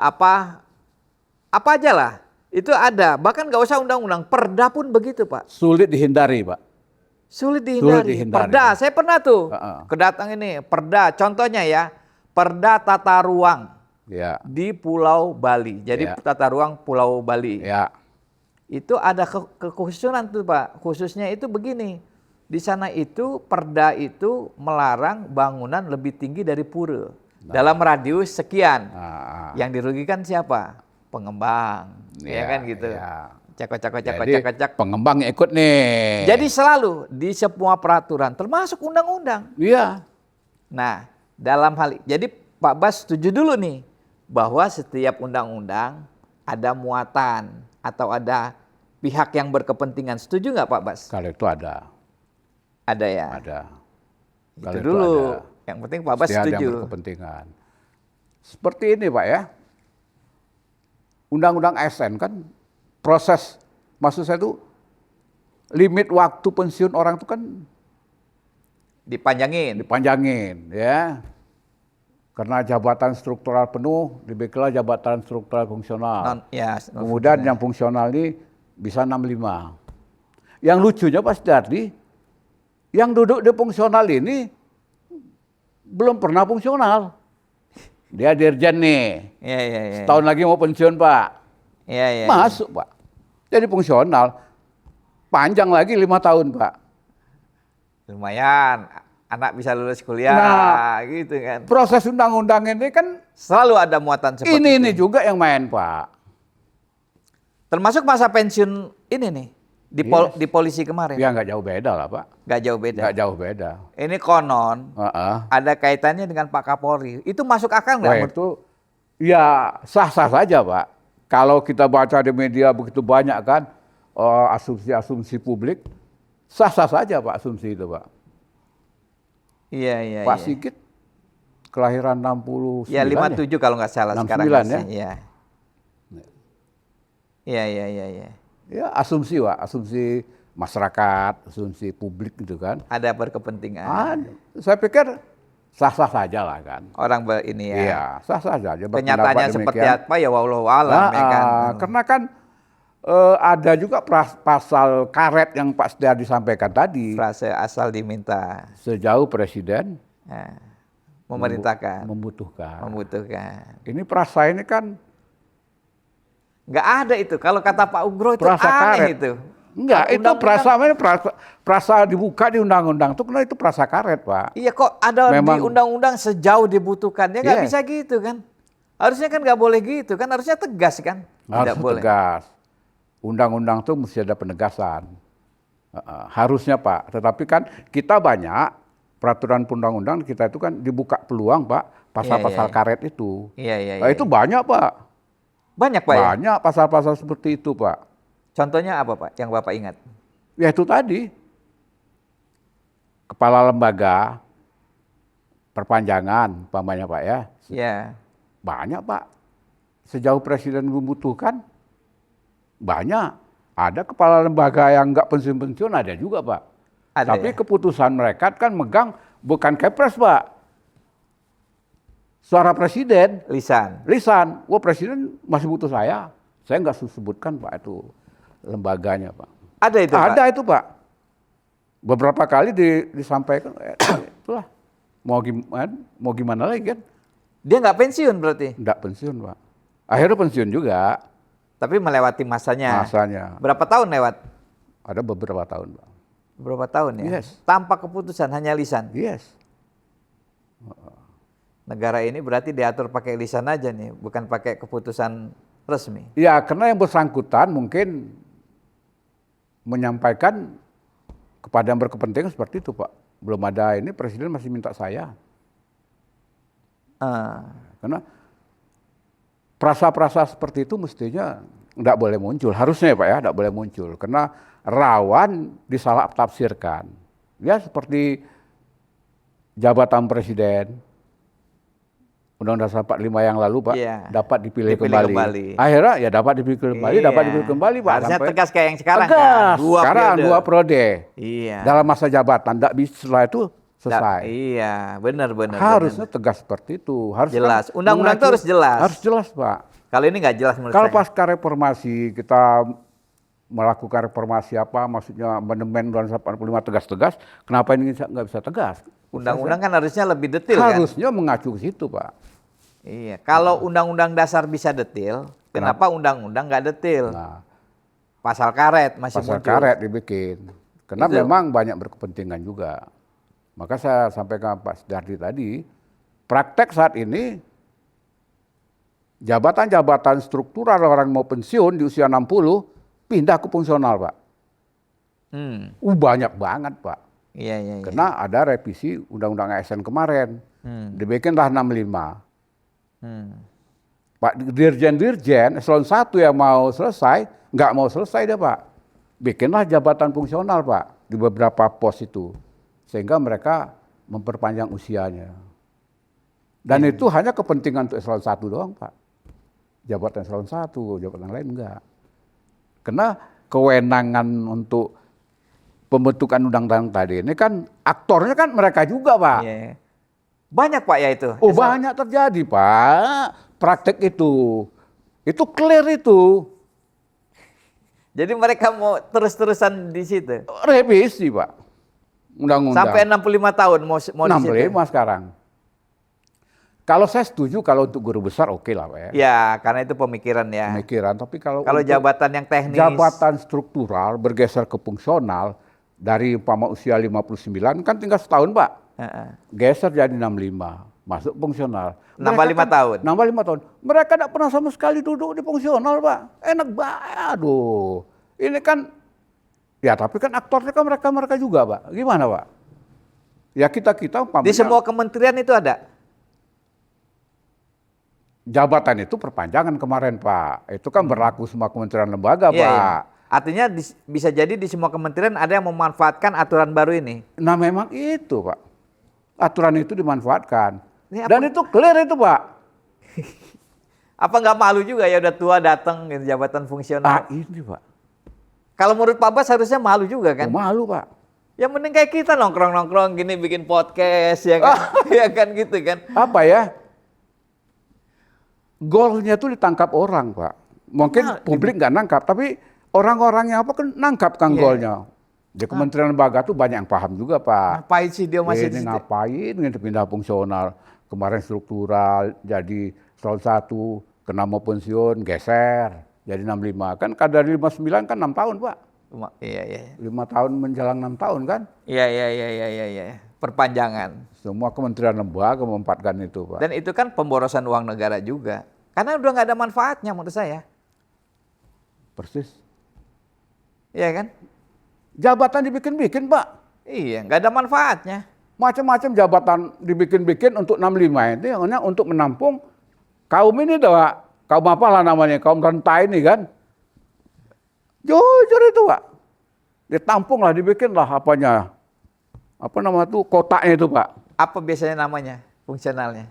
apa aja lah. Itu ada. Bahkan nggak usah undang-undang, perda pun begitu Pak. Sulit dihindari Pak. Sulit dihindari. dihindari. Perda, saya pernah tuh Heeh. kedatang ini. Perda, contohnya ya, perda tata ruang Ya, di Pulau Bali. Jadi Ya. tata ruang Pulau Bali. ya, Itu ada kekhususan tuh Pak. Khususnya itu begini. Di sana itu perda itu melarang bangunan lebih tinggi dari pura. Dalam radius sekian. Nah, Yang dirugikan siapa? Pengembang. Ya kan gitu. ya. Cakok-cakok. Jadi pengembang ikut nih. Jadi selalu di semua peraturan, termasuk undang-undang. iya, Nah, dalam hal jadi Pak Bas setuju dulu nih bahwa setiap undang-undang ada muatan atau ada pihak yang berkepentingan. Setuju nggak Pak Bas? kalau itu ada, Ada ya. ada. Itu Kalau dulu. ada. Yang penting Pak Bas Mesti ada yang setuju. berkepentingan. Seperti ini Pak ya, Undang-Undang ASN kan proses, maksud saya itu limit waktu pensiun orang itu kan Dipanjangin. dipanjangin ya. Karena jabatan struktural penuh, dibikinlah jabatan struktural fungsional. Kemudian yang fungsional ini bisa 65. Yang lucunya Pak Setiardi, yang duduk di fungsional ini belum pernah fungsional. Dia dirjen nih, Iya. setahun lagi mau pensiun Pak. Iya. Masuk Pak. Jadi fungsional, panjang lagi 5 tahun Pak. Lumayan, anak bisa lulus kuliah, Nah, gitu kan. Proses undang-undang ini kan Selalu ada muatan seperti itu. ini juga yang main Pak. Termasuk masa pensiun ini nih, Yes. di polisi kemarin. Ya nggak jauh beda lah Pak. Nggak jauh beda. Nggak jauh beda. Ini konon Heeh. ada kaitannya dengan Pak Kapolri. Itu masuk akal Wah, nggak? itu ya sah-sah saja Pak. Kalau kita baca di media begitu banyak kan asumsi-asumsi publik, sah-sah saja Pak asumsi itu Pak. Iya. Pak Sigit kelahiran 69 Ya 57 kalau nggak salah 69 sekarang ya? masih. Iya. Ya asumsi Pak, asumsi masyarakat, asumsi publik gitu kan. Ada berkepentingan. Saya pikir sah-sah saja lah kan. Orang ini ya. Iya, sah-sah saja. Kenyataannya berpendapat seperti demikian. apa ya wallahu alam ya kan. Karena kan ada juga pasal karet yang Pak Setiardi sampaikan tadi. Frase asal diminta. Sejauh Presiden Nah, memerintahkan. membutuhkan. Membutuhkan. Ini prasa ini kan Nggak ada itu. Kalau kata Pak Ugro itu prasa aneh karet. itu. Enggak, itu Undang-undang- prasa dibuka di undang-undang itu karena itu prasa karet, Pak. Iya kok ada Memang- di undang-undang sejauh dibutuhkan. Ya nggak Yes. bisa gitu kan. Harusnya kan nggak boleh gitu kan. Harusnya tegas kan. Harus Tidak boleh. tegas. Undang-undang itu mesti ada penegasan. Harusnya Pak. Tetapi kan kita banyak peraturan undang-undang kita itu kan dibuka peluang Pak. Pasal-pasal Iya. karet itu. Iya. Nah, itu banyak Pak. Banyak Pak ya? Banyak pasal-pasal seperti itu Pak. Contohnya apa Pak yang Bapak ingat? Ya itu tadi. Kepala lembaga perpanjangan umpamanya Pak ya. Iya. Banyak Pak. Sejauh Presiden membutuhkan, banyak. Ada kepala lembaga yang nggak pensiun-pensiun ada juga Pak. Ada Tapi ya? keputusan mereka kan megang bukan Kepres Pak. Suara Presiden, Lisan. lisan. Wah Presiden masih butuh saya. Saya nggak sebutkan Pak itu lembaganya Pak. Ada itu Pak? Ada itu Pak. Beberapa kali disampaikan, itulah. Mau gimana lagi kan? Dia nggak pensiun berarti? Nggak pensiun Pak. Akhirnya pensiun juga Tapi melewati masanya. masanya. Berapa tahun lewat? Ada beberapa tahun Pak. Berapa tahun ya? Yes. Tanpa keputusan, hanya lisan. Yes. Negara ini berarti diatur pakai lisan aja nih, bukan pakai keputusan resmi. Ya karena yang bersangkutan mungkin menyampaikan kepada yang berkepentingan seperti itu Pak. Belum ada ini Presiden masih minta saya. Karena prasa-prasa seperti itu mestinya nggak boleh muncul. Harusnya ya Pak ya, nggak boleh muncul. Karena rawan disalah tafsirkan. Ya seperti jabatan Presiden, Undang-Undang 45 yang lalu Pak, Iya. dapat dipilih Dipilih kembali. kembali. Akhirnya ya dapat dipilih kembali, Iya. dapat dipilih kembali Pak. Harusnya Sampai tegas kayak yang sekarang tegas. kan. Sekarang periode. 2 periode. Iya. Dalam masa jabatan, tidak bisa setelah itu selesai. Iya, benar. Harusnya tegas seperti itu. Harus Jelas. kan Undang-undang itu mengacu- harus jelas. Harus jelas Pak. Kalau ini nggak jelas menurut Kalau saya. pasca reformasi kita melakukan reformasi apa, maksudnya amandemen Undang-Undang 85 tegas-tegas, kenapa ini nggak bisa tegas? Undang-undang kan harusnya lebih detail kan? Harusnya mengacu ke situ, Pak. Iya, kalau undang-undang dasar bisa detail, kenapa undang-undang nggak detail? Nah, Pasal karet masih pasal muncul. karet dibikin. Karena Itu. memang banyak berkepentingan juga. Maka saya sampaikan Pak Sudardi tadi, praktek saat ini jabatan-jabatan struktural orang mau pensiun di usia 60 pindah ke fungsional, Pak. Banyak banget, Pak. Iya, iya, iya. Karena ada revisi Undang-Undang ASN kemarin. Dibikinlah 65. Pak Dirjen-Dirjen eselon 1 yang mau selesai, nggak mau selesai dia, Pak. Bikinlah jabatan fungsional, Pak, di beberapa pos itu. Sehingga mereka memperpanjang usianya. Dan itu hanya kepentingan untuk eselon 1 doang, Pak. Jabatan eselon 1, jabatan lain enggak. Karena kewenangan untuk pembentukan undang-undang tadi ini kan aktornya kan mereka juga, Pak. Iya. Banyak Pak ya itu. Oh, banyak terjadi, Pak. Praktek itu. Itu clear itu. Jadi mereka mau terus-terusan di situ. Revisi, Pak. Undang-undang. Sampai 65 tahun mau di situ. 65 sekarang. Kalau saya setuju kalau untuk guru besar oke lah, Pak ya. Ya, karena itu pemikiran ya. Pemikiran, tapi kalau Kalau untuk jabatan yang teknis. jabatan struktural bergeser ke fungsional dari umpama usia 59 kan tinggal setahun, Pak. Geser jadi 65, masuk fungsional. Nambah 5 tahun. Nambah 5 tahun. Mereka tidak pernah sama sekali duduk di fungsional, Pak. Enak banget. Aduh. Ini kan, ya tapi kan aktornya kan mereka juga, Pak. Gimana, Pak? Ya kita umpamanya, Di semua kementerian itu ada. jabatan itu perpanjangan kemarin, Pak. Itu kan berlaku semua kementerian lembaga, Iya, Pak. iya. Artinya bisa jadi di semua kementerian ada yang memanfaatkan aturan baru ini. Nah memang itu, Pak. Aturan itu dimanfaatkan. Ini apa? Dan itu clear itu, Pak. Apa nggak malu juga ya udah tua datang gitu, jabatan fungsional. Ini, Pak. Kalau menurut Pak Bas harusnya malu juga kan? Oh, malu, Pak. Ya mending kayak kita nongkrong-nongkrong gini bikin podcast ya kan? Ya kan gitu kan? Apa ya? Golnya itu ditangkap orang, Pak. Mungkin publik nggak nangkap, tapi orang-orangnya apa kan nangkap kan golnya. Di kementerian lembaga tuh banyak yang paham juga, Pak. Ngapain sih dia masih di Ini situ? ngapain gitu pindah fungsional. Kemarin struktural jadi eselon 1, kena mau pensiun, geser. Jadi 65. Kan dari 59 kan 6 tahun, Pak. Iya, iya. 5 tahun menjelang 6 tahun kan. Iya, iya, iya, iya, iya, iya. Perpanjangan. Semua kementerian lembaga memanfaatkan itu, Pak. Dan itu kan pemborosan uang negara juga. Karena udah nggak ada manfaatnya menurut saya. Persis. Iya kan? Jabatan dibikin-bikin, Pak. Iya, nggak ada manfaatnya. Macam-macam jabatan dibikin-bikin untuk 65 itu hanya untuk menampung kaum ini, Pak. Kaum apalah namanya, kaum renta ini kan. Jujur itu, Pak. Ditampung lah, dibikin lah apanya. Apa nama tuh, kotaknya itu, Pak. Apa biasanya namanya fungsionalnya?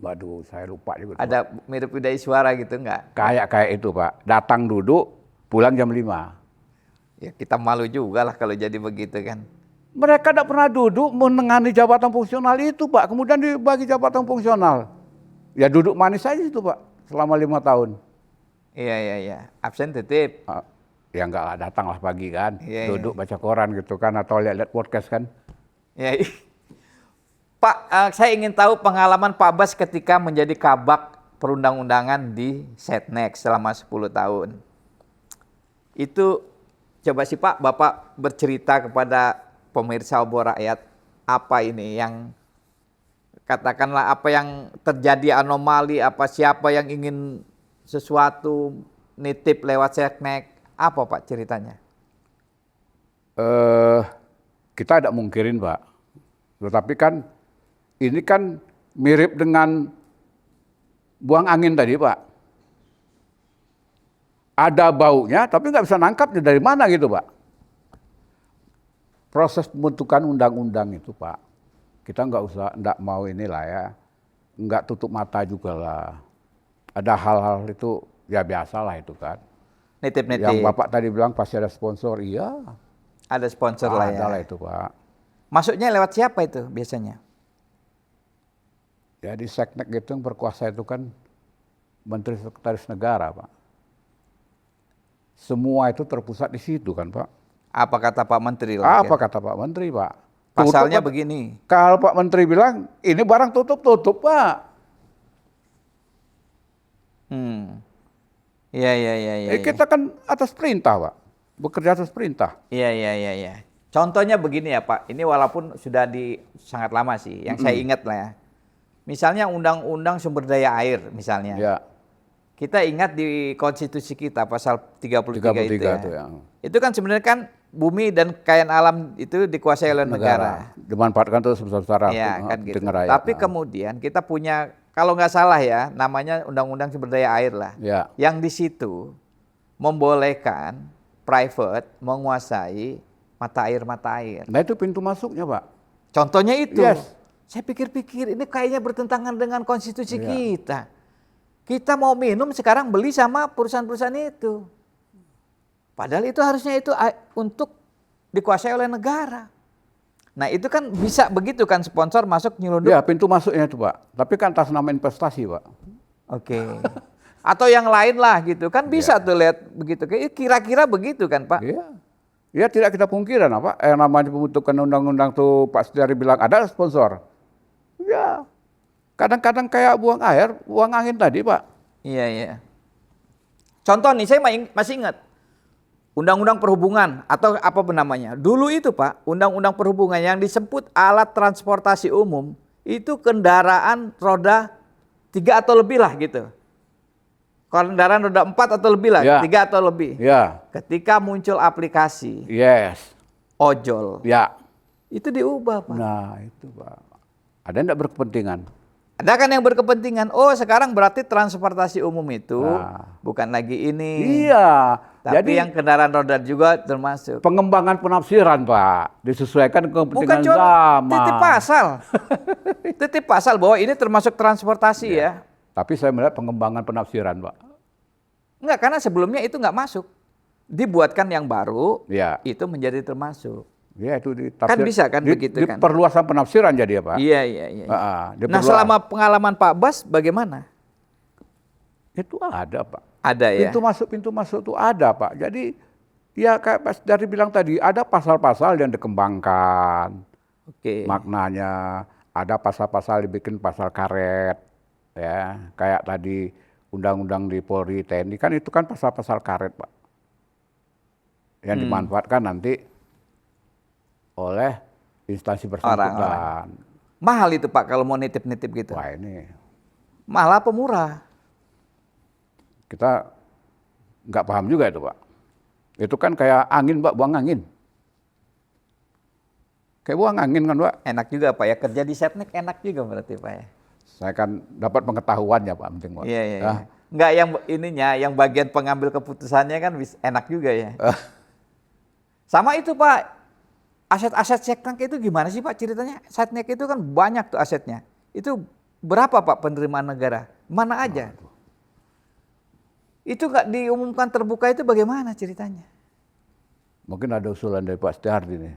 Waduh, saya lupa juga. Ada mirip bidai suara gitu nggak? Kayak itu, Pak. Datang duduk, pulang jam 5. Ya kita malu juga lah kalau jadi begitu kan. Mereka tidak pernah duduk menengani jabatan fungsional itu, Pak. Kemudian dibagi jabatan fungsional. Ya duduk manis aja itu, Pak. Selama 5 tahun. Iya, iya, iya. Absen titip. Ya enggak lah, datang lah pagi kan. Iya, Duduk baca koran gitu kan. Atau lihat-lihat podcast kan. Ya, Pak, saya ingin tahu pengalaman Pak Bas ketika menjadi kabak perundang-undangan di Setnek selama 10 tahun. Itu coba sih Pak, Bapak bercerita kepada pemirsa obor rakyat apa ini yang katakanlah apa yang terjadi anomali, apa siapa yang ingin sesuatu nitip lewat Setnek, apa Pak ceritanya? Kita tidak mungkirin, Pak. Tetapi kan ini kan mirip dengan buang angin tadi, Pak. Ada baunya, tapi nggak bisa nangkapnya dari mana gitu, Pak. Proses pembentukan undang-undang itu, Pak, kita nggak mau inilah ya, nggak tutup mata juga lah. Ada hal-hal itu ya biasalah itu kan. Nitip-nitip. Yang Bapak tadi bilang pasti ada sponsor, iya. Ada sponsor lah ya. Ada lah itu, Pak. Masuknya lewat siapa itu biasanya? Ya di Seknek itu yang berkuasa itu kan Menteri Sekretaris Negara, Pak. semua itu terpusat di situ kan Pak. Apa kata Pak Menteri? lah, Apa kata Pak Menteri Pak? Pasalnya Tutup, begini. kalau Pak Menteri bilang ini barang tutup Pak. Iya, iya, iya, iya. Kita kan atas perintah Pak, bekerja atas perintah. Iya, iya, iya, iya. Contohnya begini ya Pak, ini walaupun sudah sangat lama sih, yang saya ingat lah ya. Misalnya Undang-Undang Sumber Daya Air misalnya. Ya. Kita ingat di konstitusi kita pasal 33 itu ya. Itu ya. Itu kan sebenarnya kan bumi dan kekayaan alam itu dikuasai oleh negara. Dimanfaatkan terus besar-besaran. Ya, kan gitu. Tapi kemudian kita punya, kalau nggak salah ya, namanya Undang-Undang Sumber Daya Air lah. Ya. Yang di situ membolehkan private menguasai mata air. Nah itu pintu masuknya Pak. Contohnya itu. Yes. Saya pikir-pikir ini kayaknya bertentangan dengan konstitusi Iya. kita. Kita mau minum sekarang beli sama perusahaan-perusahaan itu. Padahal itu harusnya itu untuk dikuasai oleh negara. Nah itu kan bisa begitu kan sponsor masuk nyelundup. Ya pintu masuknya itu Pak. Tapi kan atas nama investasi Pak. Oke. Atau yang lain lah gitu. Kan bisa tuh lihat begitu. Kira-kira begitu kan Pak? Iya. Ya tidak kita pungkiran apa. Yang namanya pembentukan undang-undang tuh Pak Setiari bilang ada sponsor. Ya. Kadang-kadang kayak buang air, buang angin tadi Pak. Iya, iya. Contoh nih, saya masih ingat. Undang-Undang Perhubungan atau apa namanya. Dulu itu Pak, Undang-Undang Perhubungan yang disebut alat transportasi umum, itu kendaraan roda 3 atau lebih lah gitu. Kendaraan roda 4 atau lebih lah, Ya. 3 atau lebih. Ya. Ketika muncul aplikasi Yes. ojol, Ya. itu diubah Pak. Nah itu Pak. Ada yang tidak berkepentingan? Ada kan yang berkepentingan, oh sekarang berarti transportasi umum itu Nah. bukan lagi ini. Iya. Tapi Jadi yang kendaraan roda juga termasuk. pengembangan penafsiran Pak. Disesuaikan dengan Bukan kepentingan cuma zaman. titip pasal. Titip pasal bahwa ini termasuk transportasi ya. Tapi saya melihat pengembangan penafsiran Pak. Enggak, karena sebelumnya itu enggak masuk. Dibuatkan yang baru, Ya. itu menjadi termasuk. Ya itu Kan bisa kan begitu kan? Perluasan penafsiran jadi ya Pak. Iya, iya, iya. Nah Diperluas. selama pengalaman Pak Bas bagaimana? Itu ada Pak. Ada ya? Pintu masuk itu ada Pak. Jadi ya kayak Pak dari bilang tadi ada pasal-pasal yang dikembangkan. Oke. Maknanya ada pasal-pasal dibikin pasal karet ya. Kayak tadi undang-undang di Polri TNI kan itu kan pasal-pasal karet Pak. Yang dimanfaatkan nanti oleh instansi bersangkutan. Mahal itu Pak kalau mau nitip-nitip gitu. Wah ini Mahal apa murah? kita nggak paham juga itu Pak. Itu kan kayak angin Pak, buang angin. Kayak buang angin kan Pak. Enak juga Pak ya, kerja di Setnek enak juga berarti Pak ya. Saya kan dapat pengetahuannya Pak, penting Pak. Iya, iya. Ah, Enggak yang ininya, yang bagian pengambil keputusannya kan enak juga ya. Sama itu Pak, aset-aset Setnek itu gimana sih Pak ceritanya? Setnek itu kan banyak tuh asetnya. Itu berapa Pak penerimaan negara? Mana aja? Itu nggak diumumkan terbuka itu bagaimana ceritanya? Mungkin ada usulan dari Pak Setiardi nih.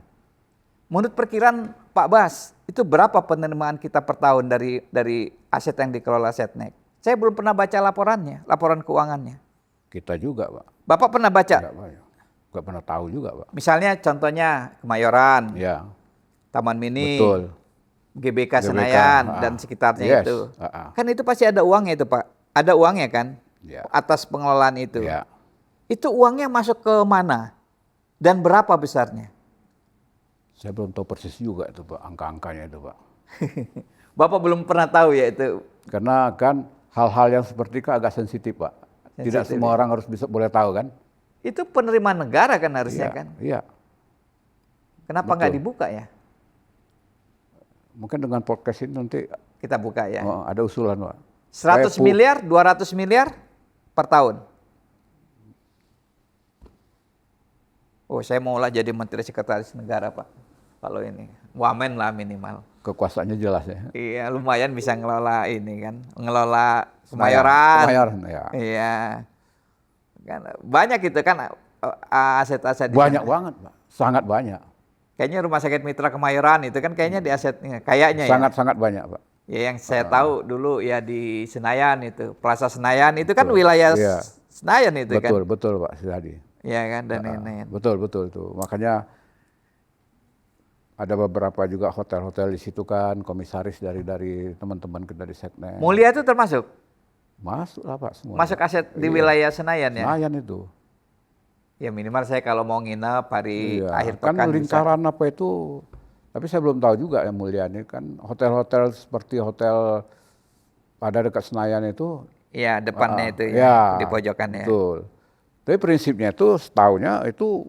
Menurut perkiraan Pak Bas, itu berapa penerimaan kita per tahun dari aset yang dikelola Setnek? Saya belum pernah baca laporannya, laporan keuangannya. Kita juga Pak. Bapak pernah baca? Nggak pernah tahu juga Pak. Misalnya contohnya Kemayoran, Ya, Taman Mini, betul. GBK Senayan dan sekitarnya Yes, itu. Kan itu pasti ada uangnya itu Pak. Ada uangnya kan? Ya. Atas pengelolaan itu. Ya. Itu uangnya masuk ke mana? Dan berapa besarnya? Saya belum tahu persis juga itu Pak, angka-angkanya itu Pak. Bapak belum pernah tahu ya itu. Karena kan hal-hal yang seperti itu agak sensitif Pak. Tidak Sensitif, semua ya. orang harus bisa boleh tahu kan. Itu penerimaan negara kan harusnya Iya, kan? Iya. Kenapa nggak dibuka ya? Mungkin dengan podcast ini nanti Kita buka ya. ada usulan Pak. 100 miliar, 200 miliar per tahun. Oh, saya maulah jadi Menteri Sekretaris Negara, Pak. Kalau ini, wamen lah minimal. Kekuasaannya jelas ya. Iya, lumayan bisa ngelola ini kan, ngelola Kemayoran. Kemayoran, ya. Iya. Kan banyak gitu kan aset-aset di Banyak sana. banget, Pak. Sangat banyak. Kayaknya Rumah Sakit Mitra Kemayoran itu kan kayaknya di asetnya, kayaknya ya. Sangat-sangat banyak, Pak. Ya yang saya tahu dulu ya di Senayan itu, Plaza Senayan itu kan wilayah Iya. Senayan itu kan. Betul, betul Pak Setiardi. ya kan, dan lain-lain. Betul tuh. Makanya ada beberapa juga hotel-hotel di situ kan, komisaris dari teman-teman kita dari Seknek. Mulia itu termasuk? Masuk lah Pak semua. Masuk aset di wilayah Senayan ya? Senayan itu. Ya minimal saya kalau mau nginep hari Iya, akhir kan pekan lingkaran apa itu, tapi saya belum tahu juga yang mulia ini kan hotel-hotel seperti hotel pada dekat Senayan itu. Iya, depannya itu ya, di pojokannya. Betul. Tapi prinsipnya itu setaunya itu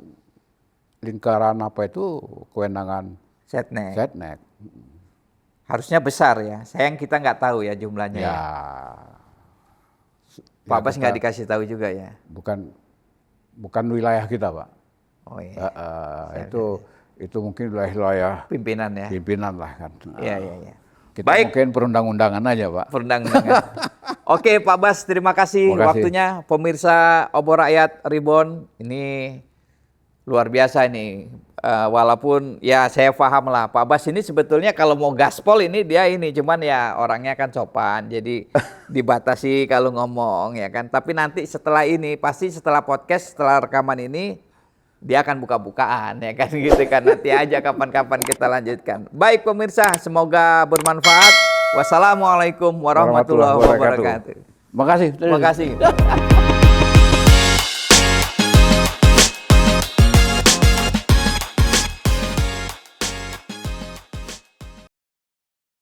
lingkaran apa itu kewenangan Setnek. Setnek. Harusnya besar ya. Sayang kita nggak tahu ya jumlahnya. Ya. Pak Bas nggak dikasih tahu juga ya. Bukan wilayah kita, Pak. Oh iya. Itu mungkin wilayah Pimpinan ya. pimpinan lah kan. Iya. Kita mungkin perundang-undangan aja, Pak. Perundang-undangan. Oke, Pak Bas, terima kasih waktunya. Pemirsa Obor Rakyat Reborn, ini luar biasa ini. Walaupun ya saya paham lah, Pak Bas ini sebetulnya kalau mau gaspol ini dia ini, cuman ya orangnya kan sopan, jadi dibatasi kalau ngomong ya kan. Tapi nanti setelah ini, pasti setelah podcast, setelah rekaman ini, dia akan buka-bukaan ya kan gitu kan. Nanti aja kapan-kapan kita lanjutkan. Baik pemirsa, semoga bermanfaat. Wassalamualaikum warahmatullahi wabarakatuh. Makasih. Terima kasih.